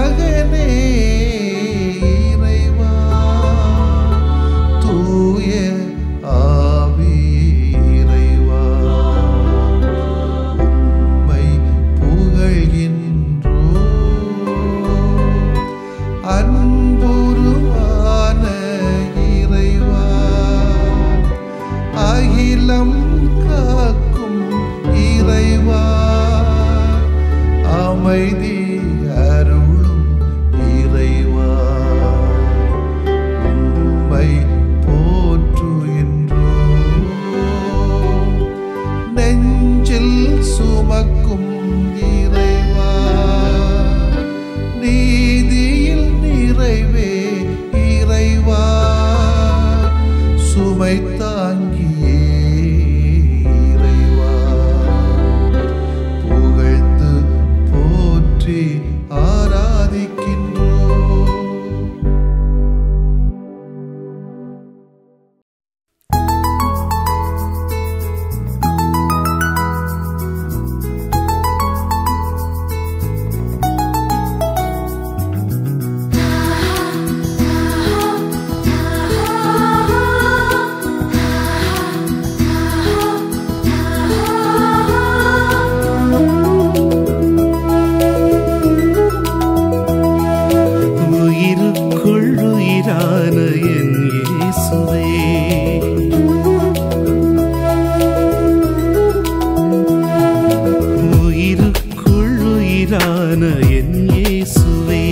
மகனே இறைவா தூய ஆவி இறைவா உம்மை புகழ்கின்றோம் அன்புருவான இறைவா அகிலம் காக்கும் இறைவா அமைதி அருளும் இறைவா உம்மை போற்றுகின்றோம் நெஞ்சில் சுமக்கும் இறைவா நீதியில் நிறைவே இறைவா சுமை தாங்கியே இறைவா புகழ்ந்து போற்றி ஆராதிக்கின்றோம். உயிருக்குள் உயிரான என் இயேசுவே உயிருக்குள் உயிரான என் இயேசுவே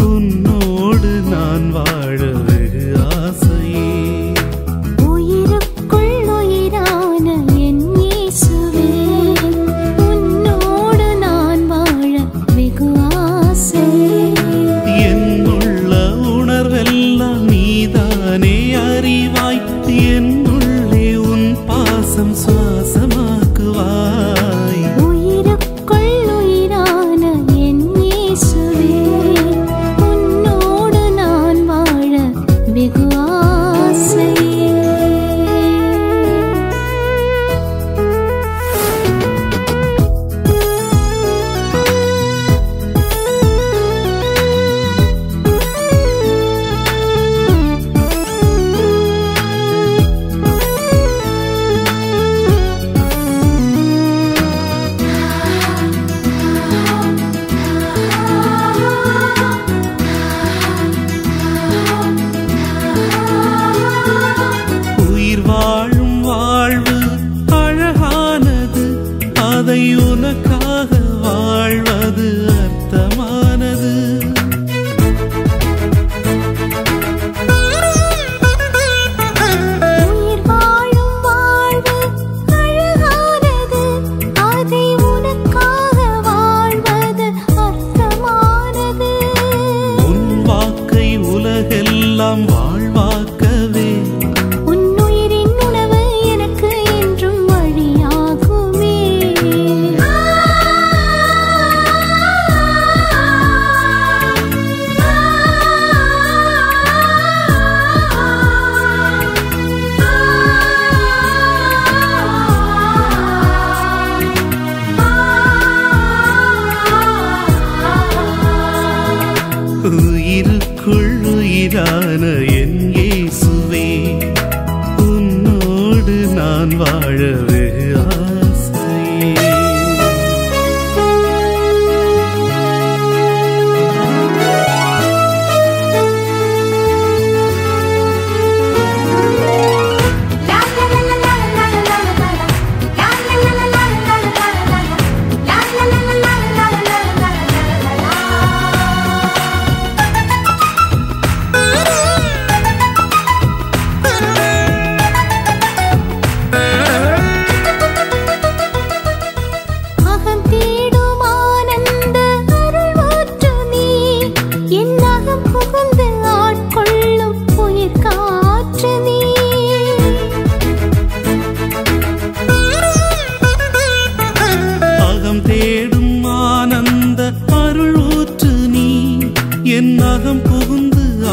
உன்னோடு நான் வாழ வெகு ஆசையே உயிருக்குள் உயிரான என் இயேசுவே உன்னோடு நான் வாழ வெகு ஆசை என்னுள்ள உணர்வெல்லாம் நீதானே அறிவாய் என்னுள்ளே உன் பாசம் சுவாசமாக்குவாய் உயிருக்குள் உயிரான என் இயேசுவே உன்னோடு நான் வாழ வெகு ஆசை உயிர் வாழும் வாழ்வு அழகானது அதை உனக்காக வாழ்வது அர்த்தமானது உயிர் வாழும் வாழ்வு அழகானது அதை உனக்காக வாழ்வது அர்த்தமானது உன் வாக்கை உலகெல்லாம் வாழ்வாக்கவே உன் உயிரின் உணவு எனக்கு என்றும் வழியாகுமே உயிருக்குள் உயிரான என் இயேசுவே உன்னோடு நான் வாழ வெகு ஆசையே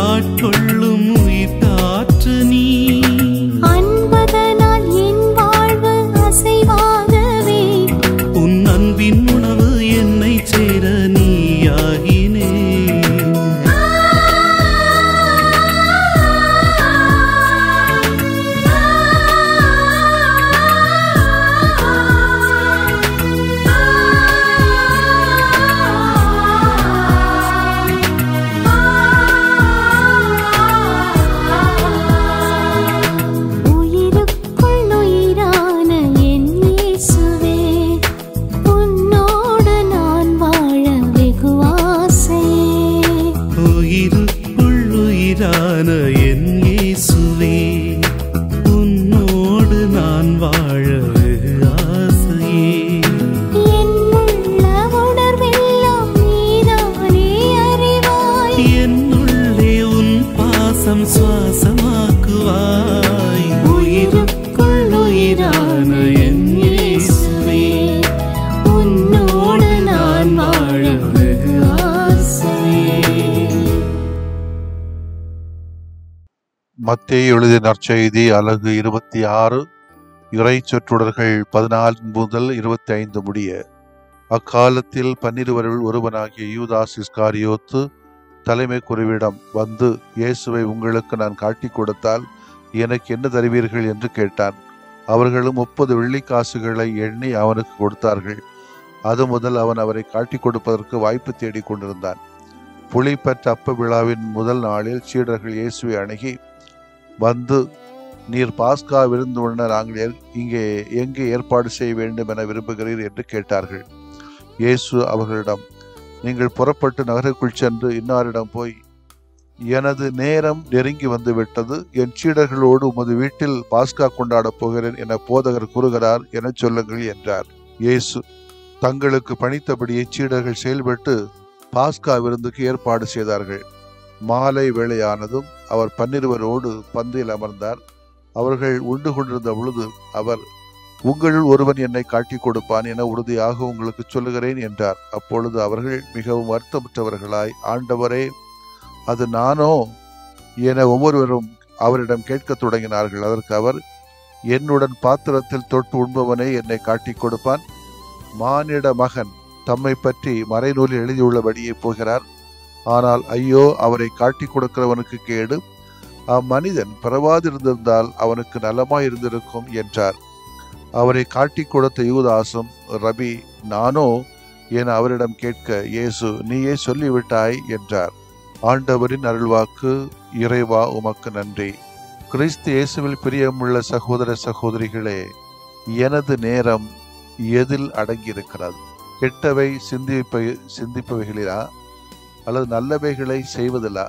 ஆட்கொள்ளும் உயிர் காற்று நீ. அன்பதனால் என் வாழ்வு அசைவாகவே உன் அன்பின் உணவு என்னை சேர நீயாகினே. உயிரான என் இயேசுவே, உன்னோடு நான் வாழ வெகு ஆசையே. என்னுள்ள உணர்வெல்லாம் நீதானே அறிவாய், என்னுள்ளே உன் பாசம் சுவாசமாக்குவாய். உயிருக்குள் உயிரான என் இயேசுவே, உன்னோடு நான் வாழ வெகு ஆசையே. மத்தேயு எழுதிய நற்செய்தி அலகு 26 இறை சொற்றொடர்கள் 14 முதல் 25 முடிய. அக்காலத்தில் 12 ஒருவனாகிய யூதாஸ் இஸ்காரியோத்து தலைமை குருவிடம் வந்து, இயேசுவை உங்களுக்கு நான் காட்டிக் கொடுத்தால் எனக்கு என்ன தருவீர்கள் என்று கேட்டான். அவர்களும் 30 வெள்ளிக்காசுகளை எண்ணி அவனுக்கு கொடுத்தார்கள். அது முதல் அவன் அவரை காட்டிக் கொடுப்பதற்கு வாய்ப்பு தேடிக் கொண்டிருந்தான். புளிப்பற்ற அப்ப விழாவின் முதல் நாளில் சீடர்கள் இயேசுவை அணுகி வந்து, நீர் பாஸ்கா விருந்து உண்ண நாங்கள் எங்கே ஏற்பாடு செய்ய வேண்டும் என விரும்புகிறீர் என்று கேட்டார்கள். இயேசு அவர்களிடம், நீங்கள் புறப்பட்டு நகருக்குள் சென்று இன்னாரிடம் போய், எனது நேரம் நெருங்கி வந்து விட்டது, என் சீடர்களோடு உமது வீட்டில் பாஸ்கா கொண்டாடப் போகிறேன் என போதகர் கூறுகிறார் என சொல்லுங்கள் என்றார். இயேசு தங்களுக்கு பணித்தபடியே சீடர்கள் செயல்பட்டு பாஸ்கா விருந்துக்கு ஏற்பாடு செய்தார்கள். மாலை வேளையானதும் அவர் 12 பந்தியில் அமர்ந்தார். அவர்கள் உண்டு கொண்டிருந்த பொழுது அவர், உங்களுள் ஒருவன் என்னை காட்டிக் கொடுப்பான் என உறுதியாக உங்களுக்கு சொல்லுகிறேன் என்றார். அப்பொழுது அவர்கள் மிகவும் வருத்தமுற்றவர்களாய், ஆண்டவரே, அது நானோ என ஒவ்வொருவரும் அவரிடம் கேட்கத் தொடங்கினார்கள். அதற்கு அவர், என்னுடன் பாத்திரத்தில் தொட்டு உண்பவனே என்னை காட்டிக் கொடுப்பான். மானிட மகன் தம்மை பற்றி மறைநூலில் எழுதியுள்ளபடியே போகிறார். ஆனால் ஐயோ, அவரை காட்டிக் கொடுக்கிறவனுக்கு கேடு. அம்மனிதன் பிறவாதிருந்திருந்தால் அவனுக்கு நலமாயிருந்திருக்கும் என்றார். அவரை காட்டிக் கொடுத்த யூதாசும், ரபி, நானோ என அவரிடம் கேட்க, இயேசு, நீயே சொல்லிவிட்டாய் என்றார். ஆண்டவரின் அருள்வாக்கு. இறைவா உமக்கு நன்றி. கிறிஸ்து இயேசுவில் பிரியமுள்ள சகோதர சகோதரிகளே, எனது நேரம் எதில் அடங்கியிருக்கிறது? கெட்டவை சிந்திப்பவைகளிலா அல்லது நல்லவைகளை செய்வதிலா?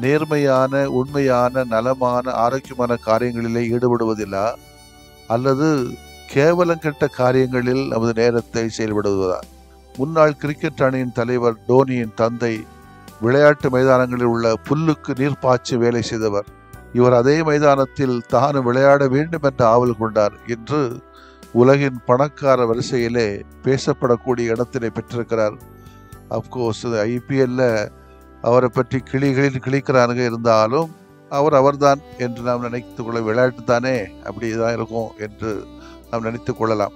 நேர்மையான, உண்மையான, நலமான, ஆரோக்கியமான காரியங்களிலே ஈடுபடுவதிலா அல்லது கேவலங்கெட்ட காரியங்களில் நமது நேரத்தை செயல்படுவதா? முன்னாள் கிரிக்கெட் அணியின் தலைவர் டோனியின் தந்தை விளையாட்டு மைதானங்களில் உள்ள புல்லுக்கு நீர்ப்பாய்ச்சி வேலை செய்தவர். இவர் அதே மைதானத்தில் தானும் விளையாட வேண்டும் என்ற ஆவல் கொண்டார். இன்று உலகின் பணக்கார வரிசையிலே பேசப்படக்கூடிய இடத்தினை பெற்றிருக்கிறார். அப்கோர்ஸ் IPL அவரை பற்றி கிளிக்கிறானுங்க, இருந்தாலும் அவர்தான் என்று நாம் நினைத்துக் கொள்ள, விளையாட்டு தானே, அப்படிதான் இருக்கும் என்று நாம் நினைத்துக் கொள்ளலாம்.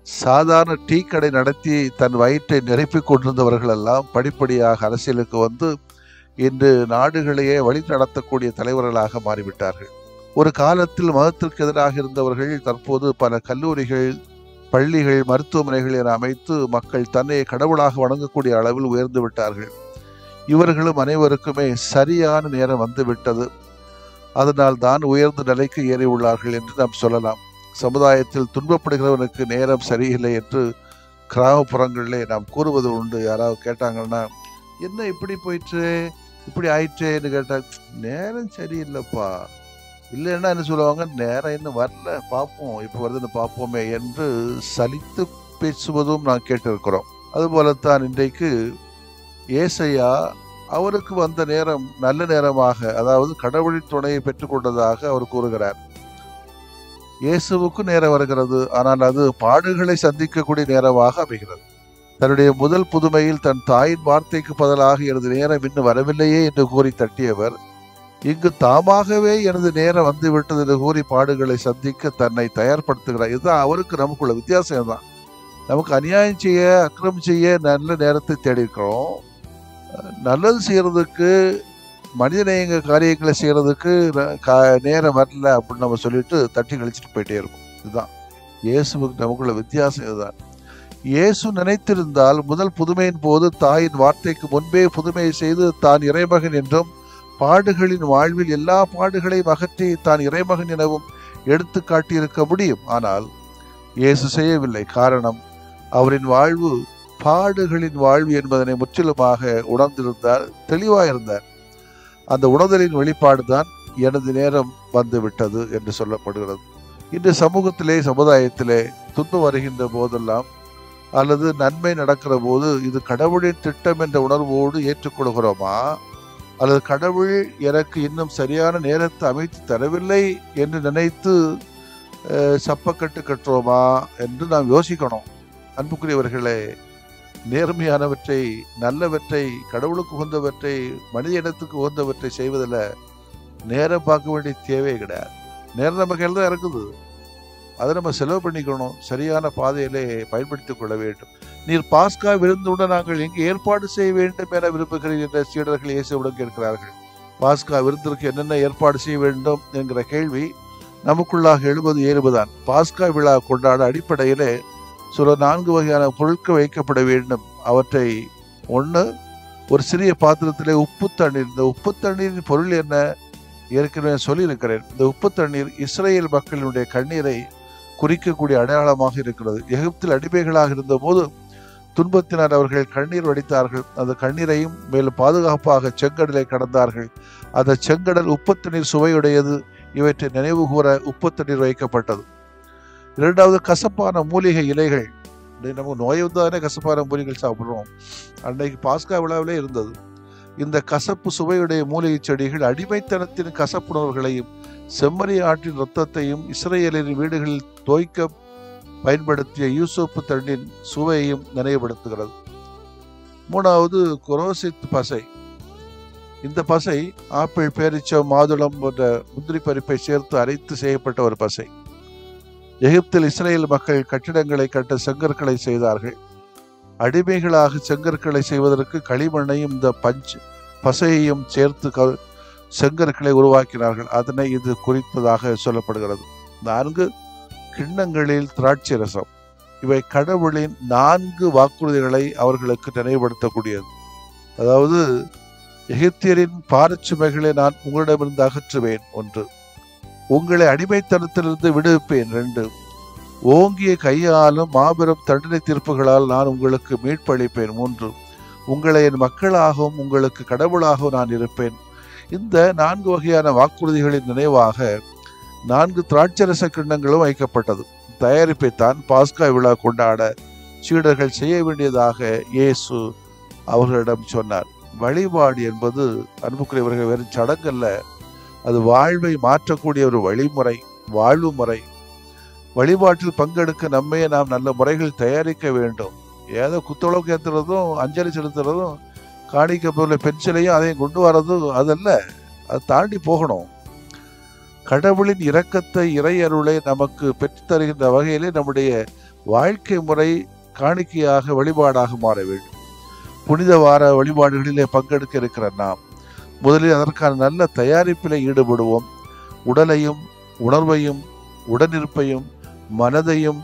சாதாரண டீ கடை நடத்தி தன் வயிற்றை நிரப்பிக் கொண்டிருந்தவர்கள் எல்லாம் படிப்படியாக அரசியலுக்கு வந்து இன்று நாடுகளையே வழி நடத்தக்கூடிய தலைவர்களாக மாறிவிட்டார்கள். ஒரு காலத்தில் மதத்திற்கு எதிராக இருந்தவர்கள் தற்போது பல கல்லூரிகள், பள்ளிகள், மருத்துவமனைகள் என அமைத்து மக்கள் தன்னை கடவுளாக வணங்கக்கூடிய அளவில் உயர்ந்து விட்டார்கள். இவர்களும் அனைவருக்குமே சரியான நேரம் வந்துவிட்டது. அதனால் தான் உயர்ந்த நிலைக்கு ஏறி உள்ளார்கள் என்று நாம் சொல்லலாம். சமுதாயத்தில் துன்பப்படுகிறவனுக்கு நேரம் சரியில்லை என்று கிராமப்புறங்களிலே நாம் கூறுவது உண்டு. யாராவது கேட்டாங்கன்னா, என்ன இப்படி போயிட்டு இப்படி ஆயிற்றேன்னு கேட்டால், நேரம் சரியில்லைப்பா, இல்லைன்னா என்ன சொல்லுவாங்க, நேரம் இன்னும் வரல, பார்ப்போம், இப்போ வருதுன்னு பார்ப்போமே என்று சலித்து பேசுவதும் நான் கேட்டிருக்கிறோம். அதுபோலத்தான் இன்றைக்கு ஏசையா, அவருக்கு வந்த நேரம் நல்ல நேரமாக, அதாவது கடவுளின் துணையை பெற்றுக்கொண்டதாக அவர் கூறுகிறார். இயேசுவுக்கு நேரம் வருகிறது, ஆனால் அது பாடுகளை சந்திக்கக்கூடிய நேரமாக அமைகிறது. தன்னுடைய முதல் புதுமையில் தன் தாயின் வார்த்தைக்கு பதிலாக எனது நேரம் இன்னும் வரவில்லையே என்று கூறி தட்டியவர், இங்கு தாமாகவே எனது நேரம் வந்து விட்டது என்று கூறி பாடுகளை சந்திக்க தன்னை தயார்படுத்துகிறார். இதுதான் அவருக்கு நமக்குள்ள வித்தியாசம் தான். நமக்கு அநியாயம் செய்ய, அக்கிரமம் செய்ய நல்ல நேரத்தை தேடி இருக்கிறோம். நல்லது செய்யறதுக்கு, மனிதநேய காரியங்களை செய்யறதுக்கு நேரம் வரல அப்படின்னு நம்ம சொல்லிட்டு தட்டி கழிச்சுட்டு போயிட்டே இருக்கும். இதுதான் இயேசுவுக்கு நமக்குள்ள வித்தியாசம். இதுதான். இயேசு நினைத்திருந்தால் முதல் புதுமையின் போது தாயின் வார்த்தைக்கு முன்பே புதுமையை செய்து தான் இறைமகன் என்றும், பாடுகளின் வாழ்வில் எல்லா பாடுகளையும் அகற்றி தான் இறைமகன் எனவும் எடுத்து காட்டியிருக்க முடியும். ஆனால் இயேசு செய்யவில்லை. காரணம், அவரின் வாழ்வு பாடுகளின் வாழ்வு என்பதனை முற்றிலுமாக உணர்ந்திருந்தார், தெளிவாயிருந்தார். அந்த உணர்தலின் வெளிப்பாடு தான் எனது நேரம் வந்து விட்டது என்று சொல்லப்படுகிறது. இன்று சமூகத்திலே, சமுதாயத்திலே துன்பம் வருகின்ற போதெல்லாம் அல்லது நன்மை நடக்கிற போது இது கடவுளின் திட்டம் என்ற உணர்வோடு ஏற்றுக்கொள்கிறோமா, அல்லது கடவுள் எனக்கு இன்னும் சரியான நேரத்தை அமைத்து தரவில்லை என்று நினைத்து சப்பக்கட்டு கட்டுறோமா என்று நாம் யோசிக்கணும். அன்புக்குரியவர்களே, நேர்மையானவற்றை, நல்லவற்றை, கடவுளுக்கு உகந்தவற்றை, மனித இனத்துக்கு உகந்தவற்றை செய்வதில் நேரம் பார்க்க வேண்டிய தேவையே கிடையாது. நேரம் நம்ம கையில் தான் இருக்குது. அதை நம்ம செலவு பண்ணிக்கணும், சரியான பாதையிலே பயன்படுத்திக் கொள்ள வேண்டும். நீர் பாஸ்கா விருந்துடன் நாங்கள் எங்கே ஏற்பாடு செய்ய வேண்டும் என விரும்புகிறீர் என்ற சீடர்கள் இயேசுவிடம் கேட்கிறார்கள். பாஸ்கா விருந்திற்கு என்னென்ன ஏற்பாடு செய்ய வேண்டும் என்கிற கேள்வி நமக்குள்ளாக எழுபதுதான். பாஸ்கா விழா கொண்டாட அடிப்படையிலே சில 4 வகையான பொருட்கள் வைக்கப்பட வேண்டும். அவற்றை ஒன்று, ஒரு சிறிய பாத்திரத்திலே உப்பு தண்ணீர். இந்த உப்பு தண்ணீரின் பொருள் என்ன ஏற்கனவே சொல்லியிருக்கிறேன். இந்த உப்பு தண்ணீர் இஸ்ரேல் மக்களினுடைய கண்ணீரை குறிக்கக்கூடிய அடையாளமாக இருக்கிறது. எகிப்தில் அடிமைகளாக இருந்த போது துன்பத்தினர் அவர்கள் கண்ணீர் வடித்தார்கள். அந்த கண்ணீரையும் மேலும் பாதுகாப்பாக செங்கடலை கடந்தார்கள். அந்த செங்கடல் உப்பு தண்ணீர் சுவையுடையது. இவற்றை நினைவு கூற உப்பு தண்ணீர் வைக்கப்பட்டது. 2வது, கசப்பான மூலிகை இலைகள். நமக்கு நோய் வந்தானே கசப்பான மூலிகைகள் சாப்பிட்றோம். அன்னைக்கு பாஸ்கா விழாவிலே இருந்தது. இந்த கசப்பு சுவையுடைய மூலிகை செடிகள் அடிமைத்தனத்தின் கசப்புணர்வுகளையும் செம்மறி ஆட்டின் இரத்தத்தையும் இஸ்ரேலின் வீடுகளில் தோய்க்க பயன்படுத்திய யூசுப்பு தண்டின் சுவையையும் நினைவுபடுத்துகிறது. 3வது, குரோசித் பசை. இந்த பசை ஆப்பிள், பேரிச்சம், மாதுளம் போன்ற முந்திரி பருப்பை சேர்த்து அரைத்து செய்யப்பட்ட ஒரு பசை. எகிப்தில் இஸ்ரேல் மக்கள் கட்டிடங்களை கட்ட செங்கற்களை செய்தார்கள். அடிமைகளாக செங்கற்களை செய்வதற்கு களிமண்ணையும் இந்த பசையையும் சேர்த்து செங்கற்களை உருவாக்கினார்கள். அதனை இது குறித்ததாக சொல்லப்படுகிறது. 4, கிண்ணங்களில் திராட்சை ரசம். இவை கடவுளின் 4 வாக்குறுதிகளை அவர்களுக்கு நினைவுபடுத்தக்கூடியது. அதாவது, எகிப்தியரின் பாரச்சுமைகளை நான் உங்களிடமிருந்து அகற்றுவேன். 1, உங்களை அடிமைத்தனத்திலிருந்து விடுவிப்பேன். 2, ஓங்கிய கையாலும் மாபெரும் தண்டனை தீர்ப்புகளால் நான் உங்களுக்கு மீட்பளிப்பேன். 3, உங்களை என் மக்களாகவும் உங்களுக்கு கடவுளாகவும் நான் இருப்பேன். இந்த 4 வகையான வாக்குறுதிகளின் நினைவாக 4 திராட்சரச கிண்ணங்களும் வைக்கப்பட்டது. தயாரிப்பைத்தான் பாஸ்கா விழா கொண்டாட சீடர்கள் செய்ய வேண்டியதாக இயேசு அவர்களிடம் சொன்னார். வழிபாடு என்பது அன்புக்குரியவர்கள் வெறும் சடங்கல்ல, அது வாழ்வை மாற்றக்கூடிய ஒரு வழிமுறை, வாழ்வு முறை. வழிபாட்டில் பங்கெடுக்க நம்மையே நாம் நல்ல முறைகள் தயாரிக்க வேண்டும். ஏதோ குத்தளவுக்கு ஏற்றுறதும், அஞ்சலி செலுத்துறதும், காணிக்க பொருளை பென்சிலையும் அதையும் கொண்டு வர்றதும் அதல்ல. அதை தாண்டி போகணும். கடவுளின் இரக்கத்தை, இறை அருளை நமக்கு பெற்றுத்தருகின்ற வகையிலே நம்முடைய வாழ்க்கை முறை காணிக்கையாக, வழிபாடாக மாற வேண்டும். புனித வார வழிபாடுகளிலே பங்கெடுக்க இருக்கிற நாம் முதலில் அதற்கான நல்ல தயாரிப்பிலே ஈடுபடுவோம். உடலையும், உணர்வையும், உடனிருப்பையும், மனதையும்,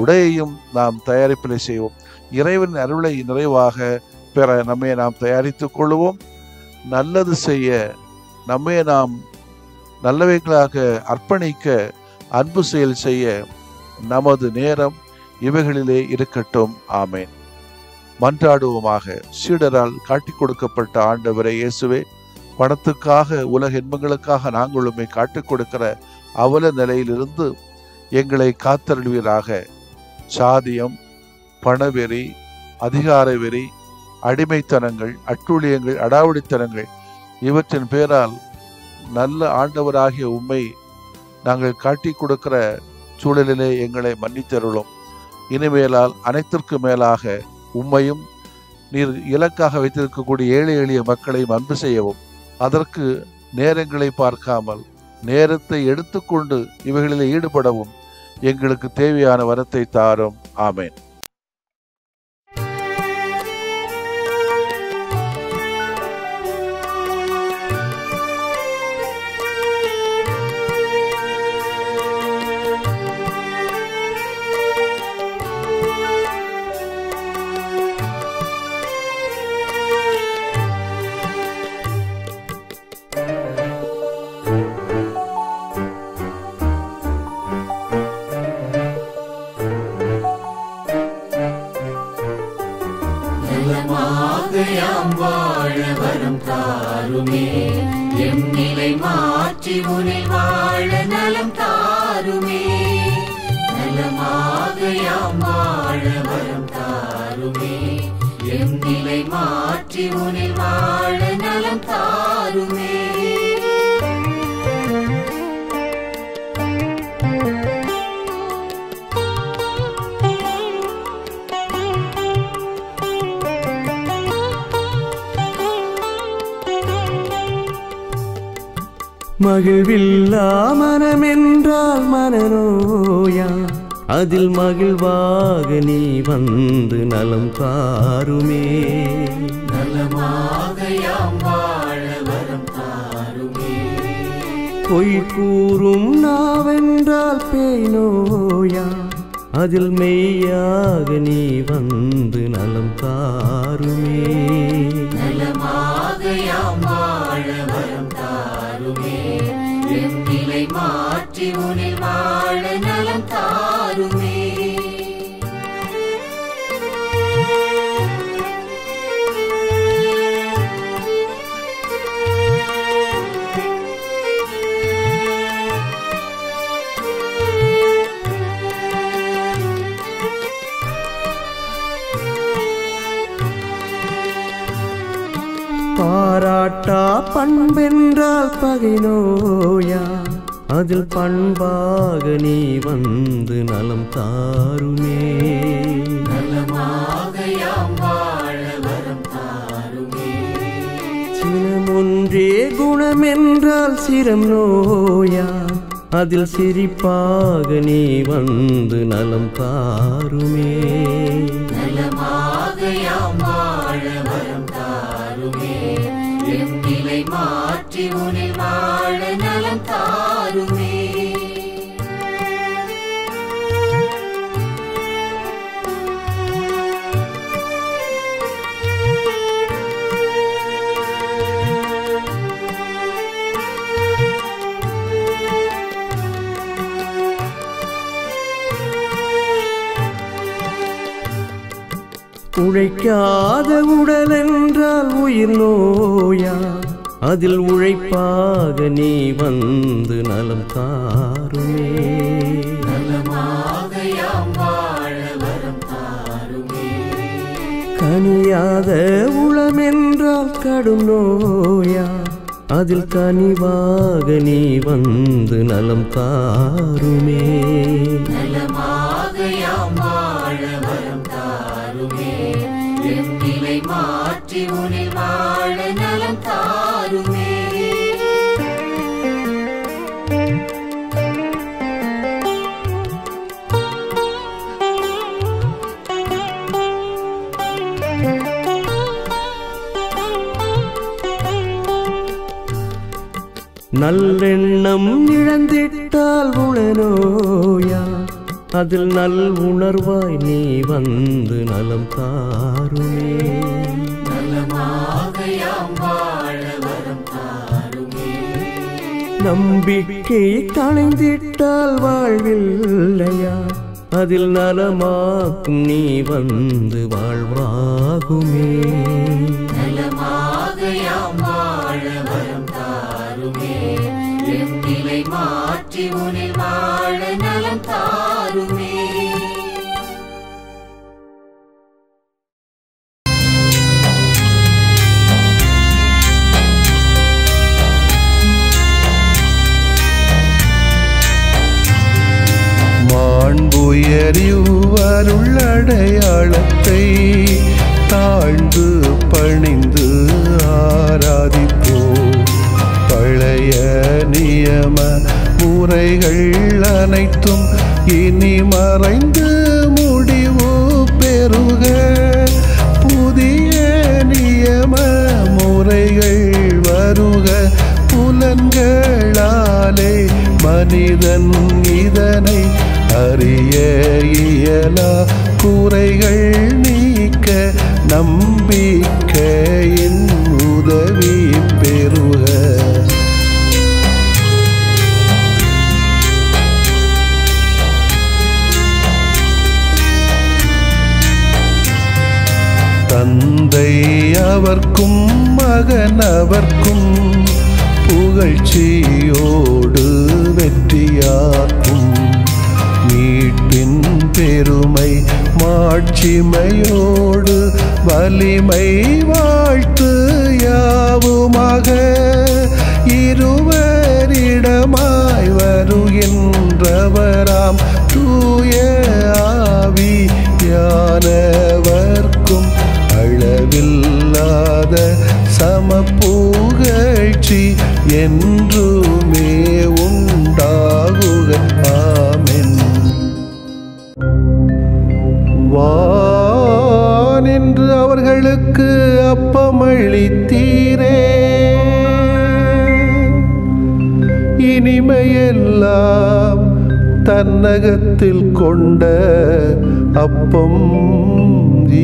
உடையையும் நாம் தயாரிப்பிலே செய்வோம். இறைவன் அருளை நிறைவாக பெற நம்மை நாம் தயாரித்துக் கொள்வோம். நல்லது செய்ய நம்மை நாம் நல்லவைகளாக அர்ப்பணிக்க, அன்பு செயல் செய்ய நமது நேரம் இவைகளிலே இருக்கட்டும். ஆமேன். மன்றாடுவோமாக. சீடரால் காட்டிக் கொடுக்கப்பட்ட ஆண்டவரே இயேசுவே, பணத்துக்காக, உலக இன்பங்களுக்காக நாங்கள் உம்மை காட்டிக் கொடுக்கிற அவல நிலையிலிருந்து எங்களை காத்தருள்வீராக. சாதியம், பணவெறி, அதிகார வெறி, அடிமைத்தனங்கள், அட்டூழியங்கள், அடாவடித்தனங்கள் இவற்றின் பேரால் நல்ல ஆண்டவராகிய உம்மை நாங்கள் காட்டி கொடுக்கிற சூழலிலே எங்களை மன்னித்தருளும். இனிமேலால் அனைத்திற்கும் மேலாக உம்மையும் நீர் இலக்காக வைத்திருக்கக்கூடிய ஏழை எளிய மக்களையும் அன்பு செய்யவும், அதற்கு நேரங்களை பார்க்காமல் நேரத்தை எடுத்துக்கொண்டு இவைகளில் ஈடுபடவும் எங்களுக்கு தேவையான வரத்தை தாரும். ஆமேன். வரம் தாருமே எம் நிலை மாற்றி உனில் வாழ நலம் தாருமே நலமாக யாம் வாழ வரம் தாருமே எம் நிலை மாற்றி உனில் வாழ நலம் தாருமே மகிழ்வில்லா மனமென்றால் மனநோயா அதில் மகிழ்வாக நீ வந்து நலம் தாருமே நலமாக யாம் வாழ வரம் தாருமே பொய் கூறும் நாவென்றால் பேய் நோயா அதில் மெய்யாக நீ வந்து நலம் தாருமே நலமாக யாம் வாழ வரம் தாருமே எம் நிலை மாற்றி உனில் வாழ நலம் தாருமே பாராட்டா பண்பென்றால் பகை நோயா அதில் பண்பாக நீ வந்து நலம் தாருமே நலமாக யாம் வாழ வரம் தாருமே சினமொன்றே குணமென்றால் சிரம் நோயா அதில் சிரிப்பாக நீ வந்து நலம் தாருமே நலமாக யாம் வாழ வரம் தாருமே எம் நிலை மாற்றி உனில் வாழ நலம் தாருமே உழைக்காத உடல் என்றால் உயிர் நோயா அதில் உழைப்பாக நீ வந்து நலம் தாருமே நலமாக யாம் வாழ வரம் தாருமே கனியாத உளமென்றால் கடும் நோயா அதில் கனிவாக நீ வந்து நலம் தாருமே நலமாக யாம் வாழ வரம் தாருமே எம் நிலை மாற்றி உனில் வாழ நலம் தாருமே நல்லெண்ணம் இழந்திட்டால் உளநோயா அதில் நல் உணர்வாய் நீ வந்து நலம் தாருமே நலமாக யாம் வாழ வரம் தாருமே நம்பிக்கை களைந்திட்டால் வாழ்வில்லையா அதில் நலமாக்கும் நீ வந்து வாழ்வாகுமே நலமாக யாம் வாழ வரம் தாருமே எம் நிலை மாற்றி உனில் வாழ நலம் தாருமே மாண்புயரிவருள்ளடையாளத்தை தாழ்ந்து பணிந்து ஆராதிப்போம். பழைய நியம முறைகள் அனைத்தும் இனி மறைந்து முடிவு பெறுக. புதிய நியம முறைகள் வருக. புலன்களாலே மனிதன் இதனை அறிய இயலா. குறைகள் நீக்க நம்பிக்கையின் உதவி பெறுக. தந்தை அவர்க்கும் மகன் மகன் அவர்க்கும் புகழ்ச்சியோடு வெற்றியாக்கும். மீட்பின் பெருமை மாட்சிமையோடு வலிமை வாழ்த்து யாவுமாக. இருவரிடமாய் வருகின்றவராம் தூய ஆவியானவர்க்கும் அளவில்லாத சமப்புகழ்ச்சி என்றுமே உண்டாகுக. ஆமென். வானின்று அவர்களுக்கு அப்பமளித்தீரே, இனிமையெல்லாம் தன்னகத்தில் கொண்ட அப்பம்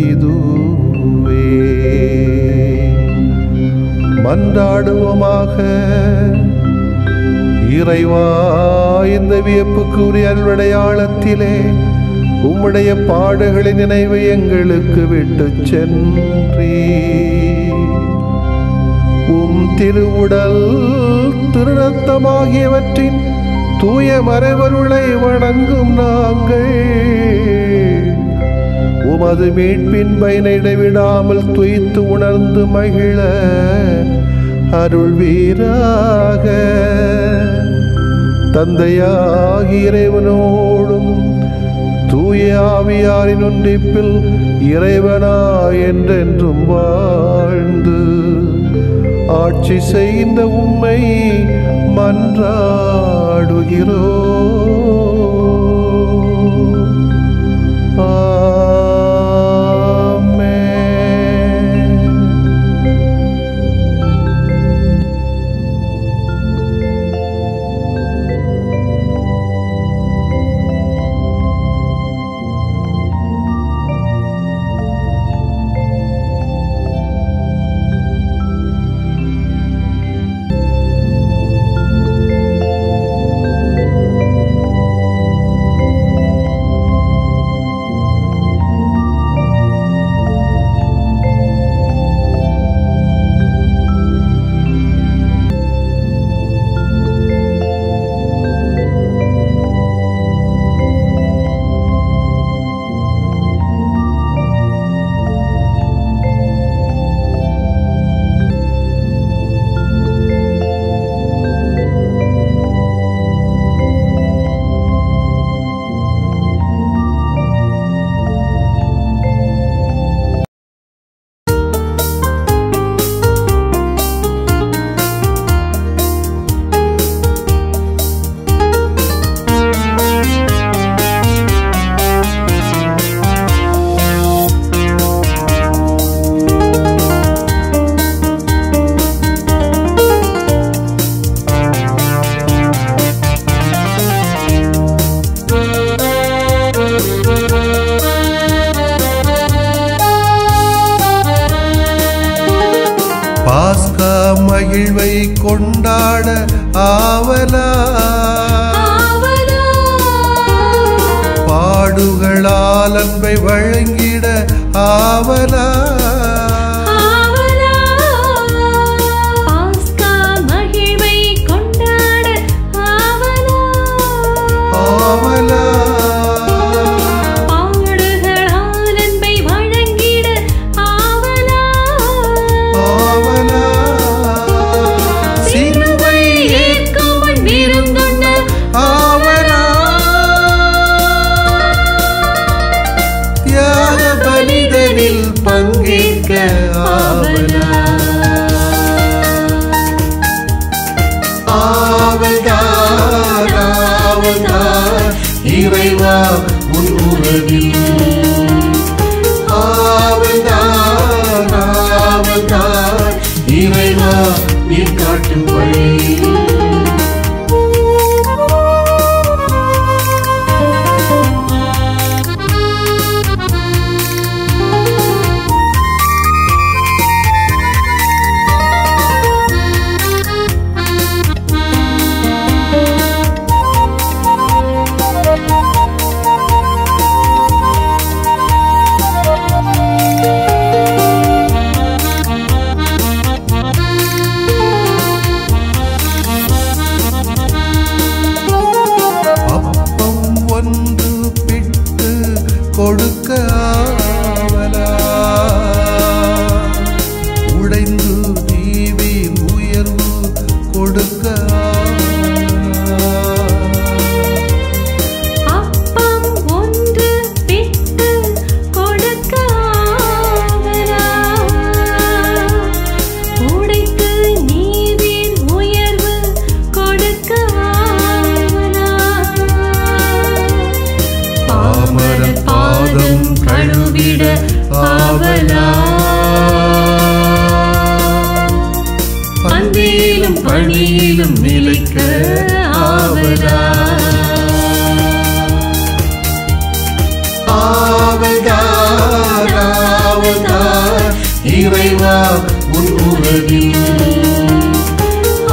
இதுவே. மன்றாடுவோமாக. இறைவா, இந்த வியப்புக்குரிய அருளடையாளத்திலே உம்முடைய பாடுகளின் நினைவை எங்களுக்கு விட்டு சென்றீ. உம் திருவுடல் திருரத்தமாகியவற்றின் தூய மறைபொருளை வணங்கும் நாங்கள் உமது மீட்பின் பயனை இடைவிடாமல் துய்த்து உணர்ந்து மகிழ அருள்வீராக. தந்தையாகிய இறைவனோடும் தூய ஆவியாரின் ஒன்றிப்பில் இறைவனா என்றென்றும் வாழ்ந்து ஆட்சி செய்கின்ற உம்மை மன்றாடுகிறோம். பாஸ்கா மகிழ்வை கொண்டாட ஆவலா, பாடுகளால் அன்பை வழங்கிட ஆவலா. பங்கேற்க ஆவலா, ஆவல்தான் ஆவல்தான் இறைவா உன் உறவில். ஆவல்தான் ஆவல்தான் இறைவா நீ காட்டும் வழி. அன்பிலும் பணியிலும் நிலைக்க ஆவலா ஆவல்தான் ஆவல்தான் இறைவா உன் உறவில்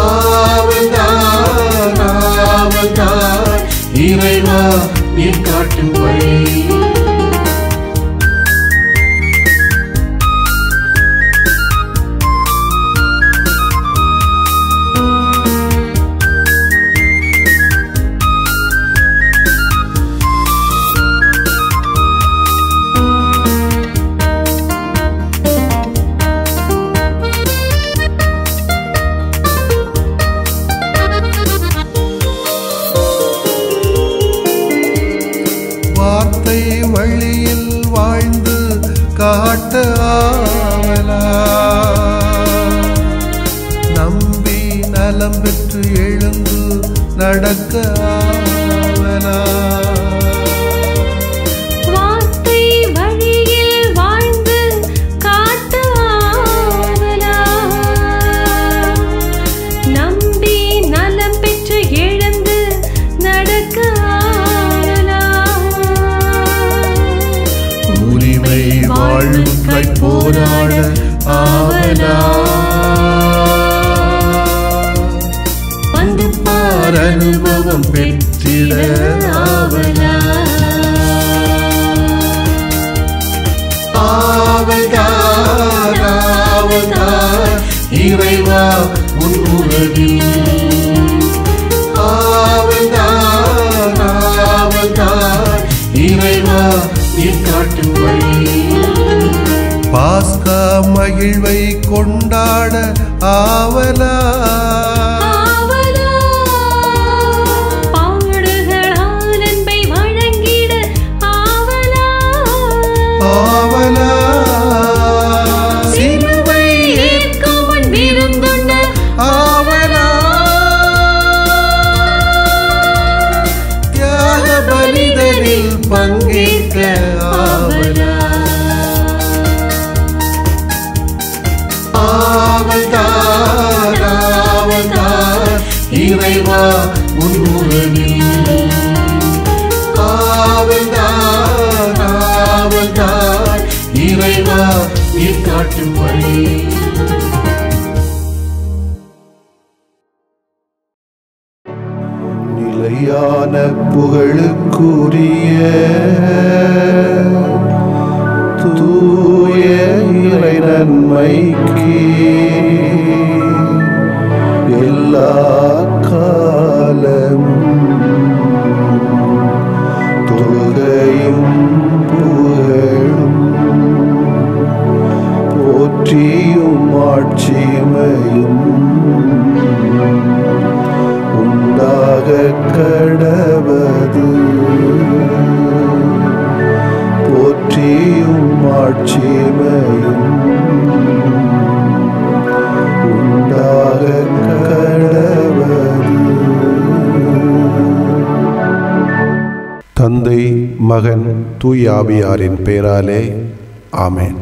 ஆவல்தான் ஆவல்தான் இறைவா நீ காட்டும் வழி வார்த்தை வழியில் வாழ்ந்து காட்ட ஆவலா நம்பி நலம் பெற்று எழுந்து நடக்க ஆவலா வார்த்தை வழியில் வாழ்ந்து காட்ட ஆவலா நம்பி நலம் பெற்று எழுந்து நடக்க ஆவலா உரிமை வாழ்வுக்காய் போராட ஆவலா வந்து பார் அனுபவம் பெற்றிட ஆவலா ஆவல்தான் ஆவல்தான் இறைவா உன் உறவில் ஆவல்தான் ஆவல்தான் இறைவா நீ காட்டும் வழி பாஸ்கா மகிழ்வை கொண்டாட ஆவலா ஆவலா பாடுகளால் அன்பை வழங்கிட ஆவலா ஆவலா சிலுவை ஏற்கும் முன் விருந்துண்ண ஆவலா தியாக பலிதனில் பங்கேற்க ஆவலா ஆவல்தான் ஆவல்தான் இறைவா உன் உறவில் ஆவல்தான் ஆவல்தான் இறைவா நீ காட்டும் வழி நிலையான புகழுக்குரிய தூய இறை நன்மைக்கு எல்லா காலமும் தொழுகையும் புகழும் போற்றியும் ஆட்சிமையும் உண்டாக கடவது போற்றியும் ஆட்சிமையும் உண்டாக கடவது. தந்தை மகன் தூய ஆவியாரின் பெயராலே ஆமென்.